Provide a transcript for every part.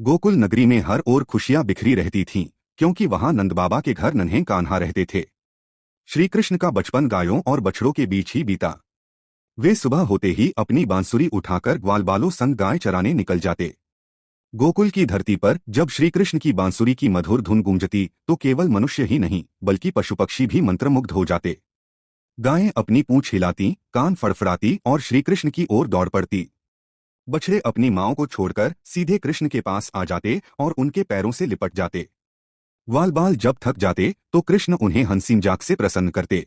गोकुल नगरी में हर ओर खुशियां बिखरी रहती थीं, क्योंकि वहां नंद बाबा के घर नन्हे कान्हा रहते थे। श्री कृष्ण का बचपन गायों और बछड़ों के बीच ही बीता। वे सुबह होते ही अपनी बांसुरी उठाकर ग्वालबालों संग गाय चराने निकल जाते। गोकुल की धरती पर जब श्री कृष्ण की बांसुरी की मधुर धुन गूंजती तो केवल मनुष्य ही नहीं बल्कि पशु पक्षी भी मंत्रमुग्ध हो जाते। गायें अपनी पूंछ हिलाती, कान फड़फड़ाती और श्री कृष्ण की ओर दौड़ पड़ती। बछड़े अपनी माओं को छोड़कर सीधे कृष्ण के पास आ जाते और उनके पैरों से लिपट जाते। ग्वालबाल जब थक जाते तो कृष्ण उन्हें हंसी मजाक से प्रसन्न करते।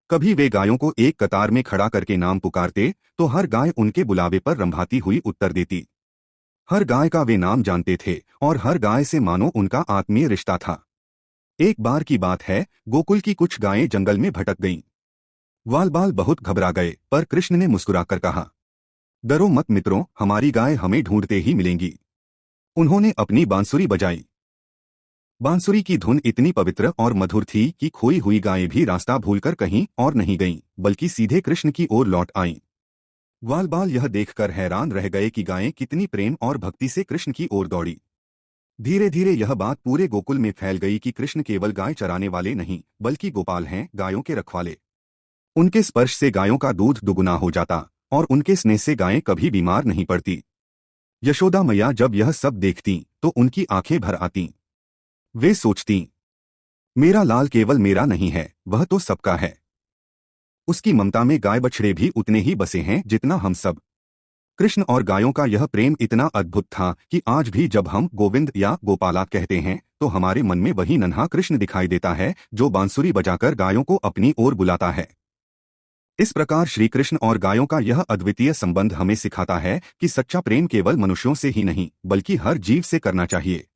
कभी वे गायों को एक कतार में खड़ा करके नाम पुकारते तो हर गाय उनके बुलावे पर रंभाती हुई उत्तर देती। हर गाय का वे नाम जानते थे और हर गाय से मानो उनका आत्मीय रिश्ता था। एक बार की बात है, गोकुल की कुछ गायें जंगल में भटक गईं। ग्वालबाल बहुत घबरा गए, पर कृष्ण ने मुस्कुराकर कहा, डरो मत मित्रों, हमारी गाय हमें ढूंढते ही मिलेंगी। उन्होंने अपनी बांसुरी बजाई। बांसुरी की धुन इतनी पवित्र और मधुर थी कि खोई हुई गायें भी रास्ता भूलकर कहीं और नहीं गईं, बल्कि सीधे कृष्ण की ओर लौट आईं। ग्वालबाल यह देखकर हैरान रह गए कि गायें कितनी प्रेम और भक्ति से कृष्ण की ओर दौड़ी। धीरे धीरे यह बात पूरे गोकुल में फैल गई कि कृष्ण केवल गाय चराने वाले नहीं बल्कि गोपाल हैं, गायों के रखवाले। उनके स्पर्श से गायों का दूध दुगुना हो जाता और उनके स्नेह से गायें कभी बीमार नहीं पड़ती। यशोदा मैया जब यह सब देखती तो उनकी आंखें भर आतीं। वे सोचतीं, मेरा लाल केवल मेरा नहीं है, वह तो सबका है। उसकी ममता में गाय बछड़े भी उतने ही बसे हैं जितना हम सब। कृष्ण और गायों का यह प्रेम इतना अद्भुत था कि आज भी जब हम गोविंद या गोपाला कहते हैं तो हमारे मन में वही नन्हा कृष्ण दिखाई देता है जो बांसुरी बजाकर गायों को अपनी ओर बुलाता है। इस प्रकार श्री कृष्ण और गायों का यह अद्वितीय संबंध हमें सिखाता है कि सच्चा प्रेम केवल मनुष्यों से ही नहीं बल्कि हर जीव से करना चाहिए।